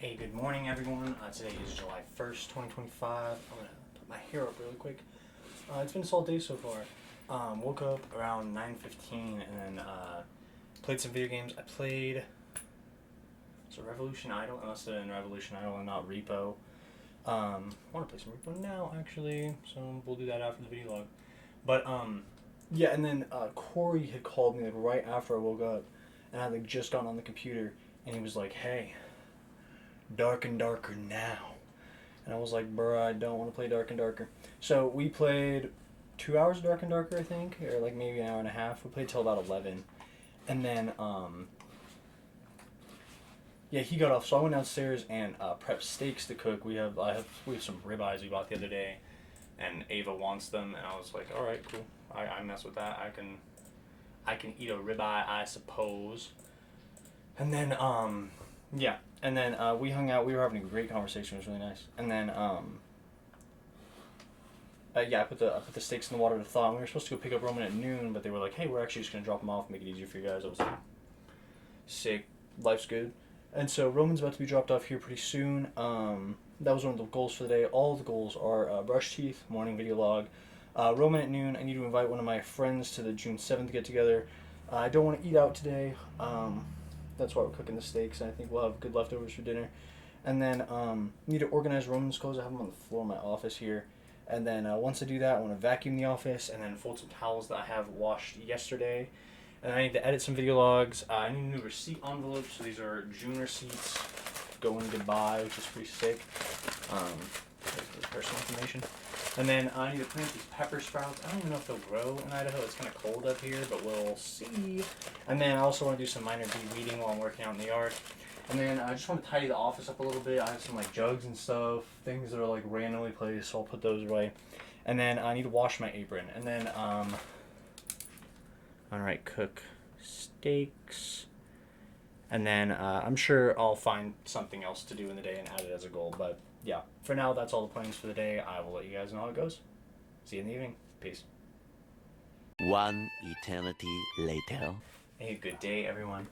Hey, good morning, everyone. Today is July 1st, 2025. I'm going to put my hair up really quick. It's been a solid day so far. Woke up around 9:15 and then played some video games. I played Revolution Idol, unless they're in Revolution Idol and not Repo. I want to play some Repo now, actually, so we'll do that after the video log. But, yeah, and then Corey had called me like right after I woke up, and I had like just gotten on the computer, and he was like, hey, Dark and Darker now. And I was like, bruh, I don't want to play Dark and Darker. So we played 2 hours of Dark and Darker, I think, or like maybe an hour and a half. We played till about 11. And then, yeah, he got off. So I went downstairs and prepped steaks to cook. We have some ribeyes we bought the other day, and Ava wants them. And I was like, all right, cool. I mess with that. I can eat a ribeye, I suppose. And then, yeah. And then we hung out. We were having a great conversation. It was really nice. And then, yeah, I put the steaks in the water to thaw. And we were supposed to go pick up Roman at noon, but they were like, "Hey, we're actually just gonna drop them off, make it easier for you guys." I was like, "Sick, life's good." And so Roman's about to be dropped off here pretty soon. That was one of the goals for the day. All of the goals are brush teeth, morning video log. Roman at noon. I need to invite one of my friends to the June 7th get together. I don't want to eat out today. That's why we're cooking the steaks, and I think we'll have good leftovers for dinner. And then need to organize Roman's clothes. I have them on the floor in my office here. And then once I do that, I want to vacuum the office and then fold some towels that I have washed yesterday. And I need to edit some video logs. I need a new receipt envelope. So these are June receipts going goodbye, which is pretty sick. Personal information. And then I need to plant these pepper sprouts. I don't even know if they'll grow in Idaho. It's kind of cold up here, but we'll see. And then I also want to do some minor de-weeding while I'm working out in the yard. And then I just want to tidy the office up a little bit. I have some like jugs and stuff, things that are like randomly placed, so I'll put those away. And then I need to wash my apron. And then, alright, cook steaks. And then I'm sure I'll find something else to do in the day and add it as a goal. But yeah, for now, that's all the plans for the day. I will let you guys know how it goes. See you in the evening. Peace. One eternity later. Hey, good day, everyone.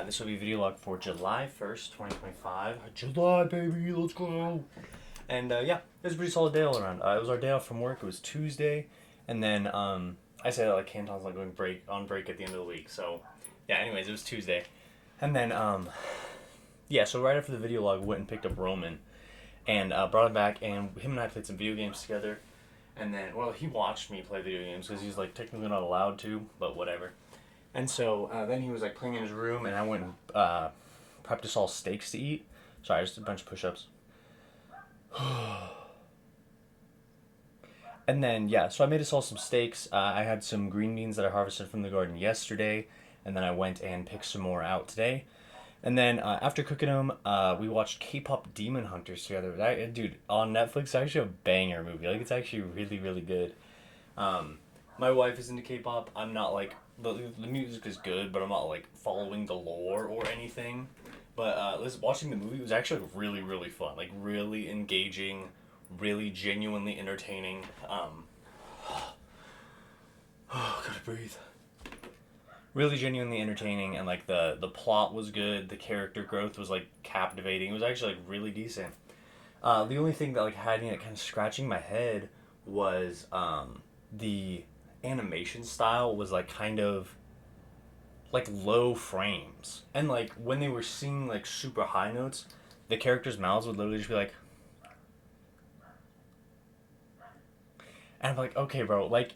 This will be a video log for July 1st, 2025. July, baby, let's go. And yeah, it was a pretty solid day all around. It was our day off from work. It was Tuesday. And then I said that like Canton's like going on break at the end of the week. So yeah, anyways, it was Tuesday. And then, yeah, so right after the video log, went and picked up Roman and brought him back, and him and I played some video games together. And then, well, he watched me play video games because he's like technically not allowed to, but whatever. And so then he was like playing in his room, and I went and prepped us all steaks to eat. Sorry, just a bunch of push-ups. And then, yeah, so I made us all some steaks. I had some green beans that I harvested from the garden yesterday, and then I went and picked some more out today. And then after cooking them, we watched Kpop Demon Hunters together. That, dude, on Netflix, it's actually a banger movie. Like, it's actually really, really good. My wife is into K-pop. I'm not like the music is good, but I'm not like following the lore or anything. But watching the movie was actually really, really fun. Like really engaging, really genuinely entertaining. Gotta breathe. Really genuinely entertaining, and like the plot was good. The character growth was like captivating. It was actually like really decent. The only thing that like had me like kind of scratching my head was the animation style was like kind of like low frames, and like when they were singing like super high notes, the characters' mouths would literally just be like, and I'm like, okay, bro, like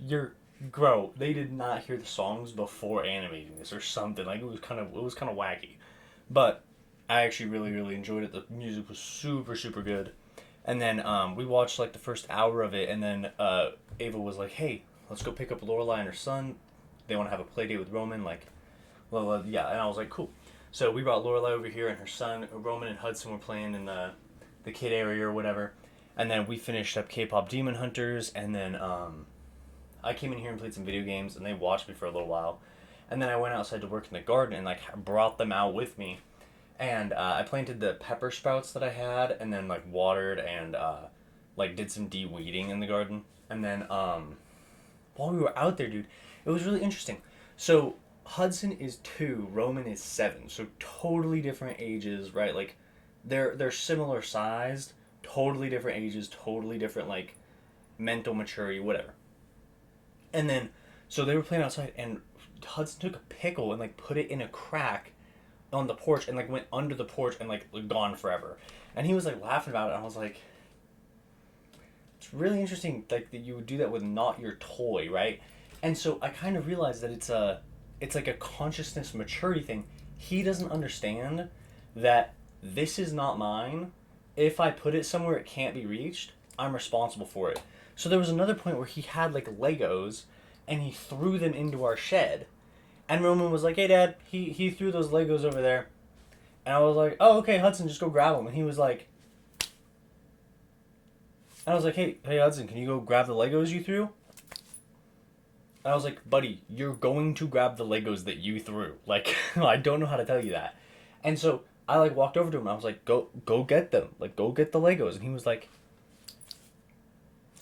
they did not hear the songs before animating this or something. Like it was kind of wacky, but I actually really, really enjoyed it. The music was super, super good. And then we watched like the first hour of it, and then Ava was like, "Hey, let's go pick up Lorelai and her son. They want to have a play date with Roman." Like, well, yeah. And I was like, "Cool." So we brought Lorelai over here, and her son Roman and Hudson were playing in the kid area or whatever. And then we finished up Kpop Demon Hunters, and then I came in here and played some video games, and they watched me for a little while. And then I went outside to work in the garden and like brought them out with me. And I planted the pepper sprouts that I had, and then like watered and like did some de-weeding in the garden. And then while we were out there, dude, it was really interesting. So Hudson is 2, Roman is 7, so totally different ages, right? Like they're similar sized, totally different ages, totally different like mental maturity, whatever. And then so they were playing outside, and Hudson took a pickle and like put it in a crack on the porch and like went under the porch and like gone forever. And he was like laughing about it. And I was like, it's really interesting like that you would do that with not your toy, right? And so I kind of realized that it's like a consciousness maturity thing. He doesn't understand that this is not mine. If I put it somewhere it can't be reached, I'm responsible for it. So there was another point where he had like Legos and he threw them into our shed. And Roman was like, "Hey Dad, he threw those Legos over there." And I was like, "Oh, okay, Hudson, just go grab them." And he was like, and I was like, hey Hudson, can you go grab the Legos you threw? And I was like, "Buddy, you're going to grab the Legos that you threw. Like, I don't know how to tell you that." And so I like walked over to him. I was like, go get them. Like, go get the Legos." And he was like,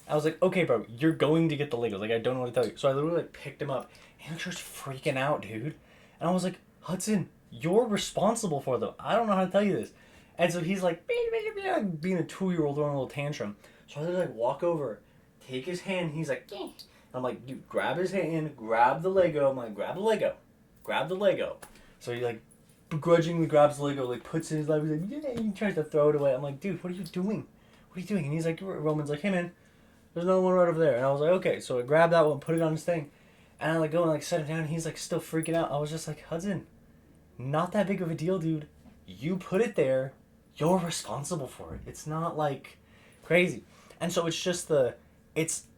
I was like, "Okay, bro, you're going to get the Legos. Like, I don't know what to tell you." So I literally like picked him up, and he was just freaking out, dude. And I was like, "Hudson, you're responsible for them. I don't know how to tell you this." And so he's like, being a 2-year-old throwing a little tantrum. So I literally like walk over, take his hand. And he's like, "Yeah." I'm like, "Dude, grab his hand, grab the Lego." I'm like, "Grab the Lego, grab the Lego." So he like begrudgingly grabs the Lego, like puts it in his lap. He's like, "Yeah." He tries to throw it away. I'm like, "Dude, what are you doing? What are you doing?" And he's like, Roman's like, "Hey man, there's another one right over there." And I was like, "Okay." So I grabbed that one, put it on his thing, and I like go and like set him down. And he's like still freaking out. I was just like, "Hudson, not that big of a deal, dude. You put it there. You're responsible for it. It's not like crazy." And so it's just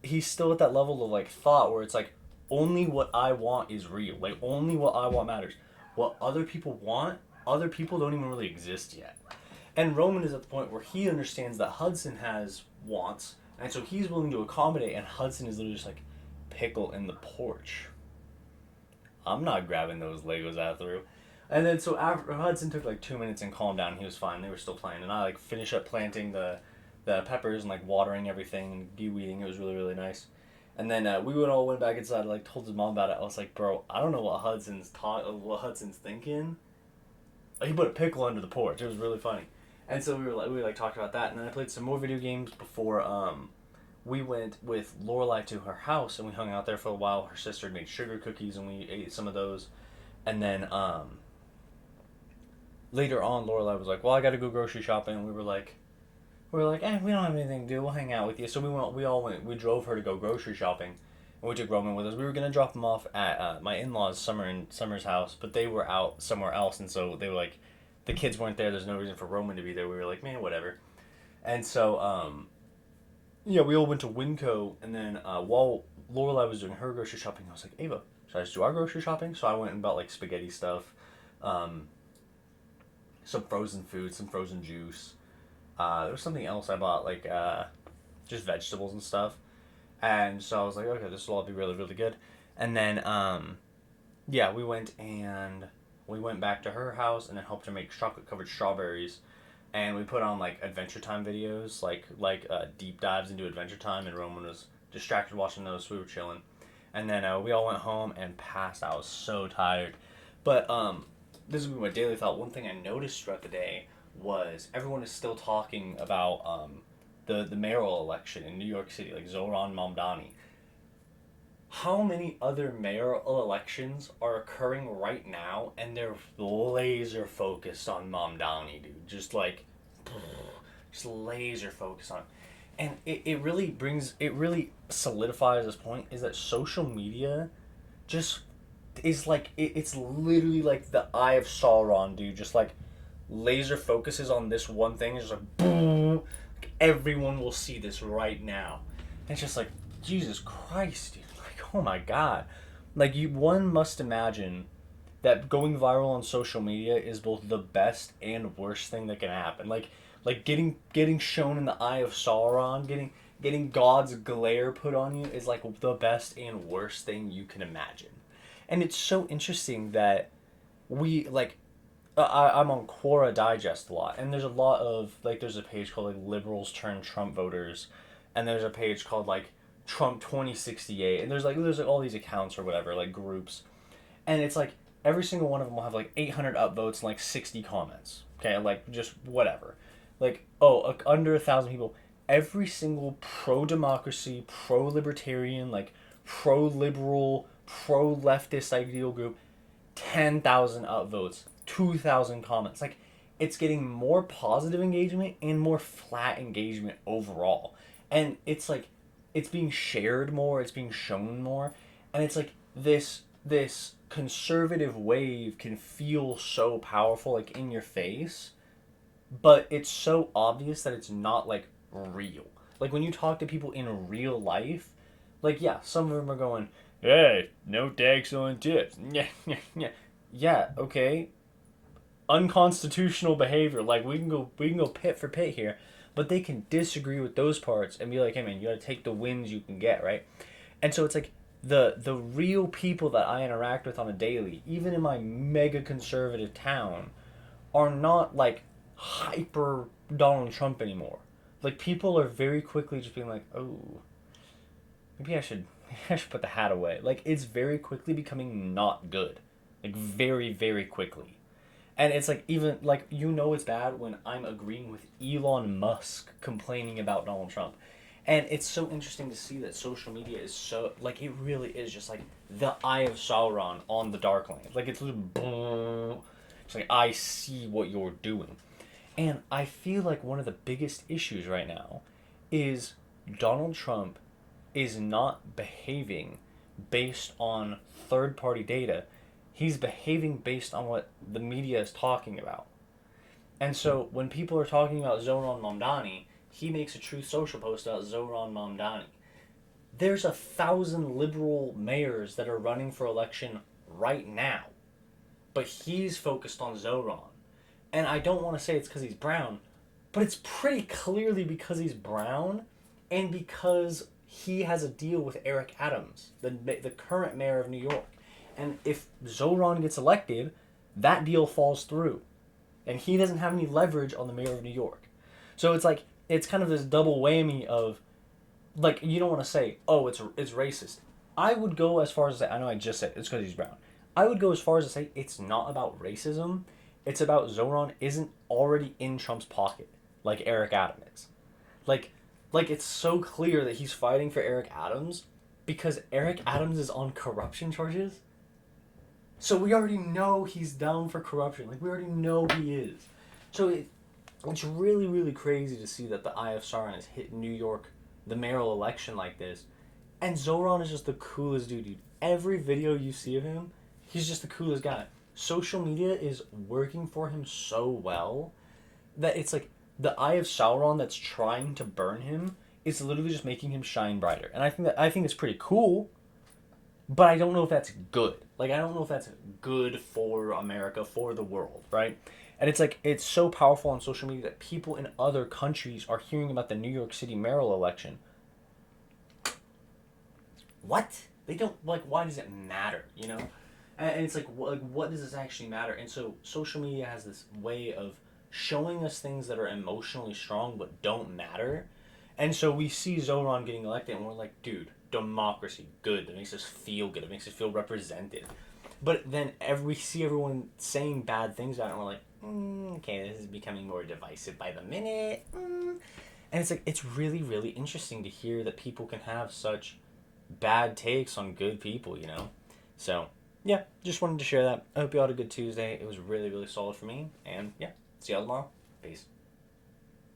he's still at that level of like thought where it's like only what I want is real. Like only what I want matters. What other people want, other people don't even really exist yet. And Roman is at the point where he understands that Hudson has wants, and so he's willing to accommodate, and Hudson is literally just like, pickle in the porch. I'm not grabbing those Legos I threw. And then so after Hudson took like 2 minutes and calmed down, he was fine. They were still playing, and I like finished up planting the peppers and like watering everything and de-weeding. It was really really nice. And then we all went back inside. Like told his mom about it. I was like, "Bro, I don't know what Hudson's thinking." He put a pickle under the porch. It was really funny. And so we talked about that, and then I played some more video games before we went with Lorelai to her house, and we hung out there for a while. Her sister had made sugar cookies, and we ate some of those. And then later on, Lorelai was like, "Well, I got to go grocery shopping." And we were like, we don't have anything to do. We'll hang out with you." So we drove her to go grocery shopping, and we took Roman with us. We were gonna drop him off at my in-laws, Summer's house, but they were out somewhere else, and so they were like, the kids weren't there. There's no reason for Roman to be there. We were like, man, whatever. And so yeah, we all went to Winco, and then while Lorelai was doing her grocery shopping, I was like, "Ava, should I just do our grocery shopping?" So I went and bought like spaghetti stuff, some frozen food, some frozen juice. There was something else I bought, like just vegetables and stuff. And so I was like, "Okay, this will all be really, really good." And then, yeah, we went back to her house and then helped her make chocolate covered strawberries. And we put on like Adventure Time videos, like deep dives into Adventure Time. And Roman was distracted watching those. So we were chilling. And then we all went home and passed. I was so tired. But this is my daily thought. One thing I noticed throughout the day was everyone is still talking about the mayoral election in New York City, like Zohran Mamdani. How many other mayoral elections are occurring right now, and they're laser focused on Mamdani, dude? Just like, just laser focused on. And it really solidifies this point, is that social media just is like, it's literally like the Eye of Sauron, dude. Just like laser focuses on this one thing. It's just like, boom. Like, everyone will see this right now. And it's just like, Jesus Christ, dude. Like, oh my God. Like, one must imagine that going viral on social media is both the best and worst thing that can happen. Like getting shown in the Eye of Sauron, getting God's glare put on you is like the best and worst thing you can imagine. And it's so interesting that we like I'm on Quora Digest a lot, and there's a lot of like, there's a page called like Liberals Turn Trump Voters, and there's a page called like Trump 2068, and there's like all these accounts or whatever, like groups, and it's like every single one of them will have like 800 upvotes and like 60 comments. Okay, like just whatever. Like, oh, under 1,000 people. Every single pro-democracy, pro-libertarian, like pro-liberal, pro-leftist ideal group, 10,000 upvotes, 2,000 comments. Like, it's getting more positive engagement and more flat engagement overall. And it's like, it's being shared more, it's being shown more, and it's like this conservative wave can feel so powerful, like in your face, but it's so obvious that it's not like real. Like when you talk to people in real life, like yeah, some of them are going, "Hey, no tax on tips." Yeah, yeah, yeah. Yeah, okay. Unconstitutional behavior. Like we can go pit for pit here, but they can disagree with those parts and be like, "Hey man, you got to take the wins you can get, right?" And so it's like the real people that I interact with on a daily, even in my mega conservative town, are not like hyper Donald Trump anymore. Like people are very quickly just being like, "Oh, maybe I should put the hat away." Like it's very quickly becoming not good. Like very very quickly. And it's like even like it's bad when I'm agreeing with Elon Musk complaining about Donald Trump. And it's so interesting to see that social media is so like it really is just like the eye of Sauron on the Darklands. Like it's just boom. It's like I see what you're doing. And I feel like one of the biggest issues right now is Donald Trump is not behaving based on third party data. He's behaving based on what the media is talking about. And so when people are talking about Zohran Mamdani, he makes a Truth Social post about Zohran Mamdani. There's 1,000 liberal mayors that are running for election right now, but he's focused on Zohran. And I don't want to say it's because he's brown, but it's pretty clearly because he's brown and because he has a deal with Eric Adams, the current mayor of New York. And if Zohran gets elected, that deal falls through. And he doesn't have any leverage on the mayor of New York. So it's like, it's kind of this double whammy of, like, you don't want to say, oh, it's racist. I would go as far as to say, I know I just said it's because he's brown. I would go as far as to say it's not about racism. It's about Zohran isn't already in Trump's pocket, like Eric Adams is. Like, like it's so clear that he's fighting for Eric Adams because Eric Adams is on corruption charges. So we already know he's down for corruption. Like we already know he is. So it's really really crazy to see that the Eye of Sauron has hit New York, the mayoral election like this, and Zohran is just the coolest dude. Every video you see of him, he's just the coolest guy. Social media is working for him so well that it's like the Eye of Sauron that's trying to burn him is literally just making him shine brighter. And I think it's pretty cool. But I don't know if that's good. Like, I don't know if that's good for America, for the world, right? And it's like, it's so powerful on social media that people in other countries are hearing about the New York City mayoral election. What? They don't, like, why does it matter, you know? And it's like, what does this actually matter? And so social media has this way of showing us things that are emotionally strong but don't matter. And so we see Zohran getting elected and we're like, dude, democracy, good. That makes us feel good. It makes us feel represented. But then we see everyone saying bad things about it and we're like, okay, this is becoming more divisive by the minute. And it's like, it's really, really interesting to hear that people can have such bad takes on good people, you know? So, yeah, just wanted to share that. I hope you all had a good Tuesday. It was really, really solid for me. And, yeah, see y'all tomorrow. Peace.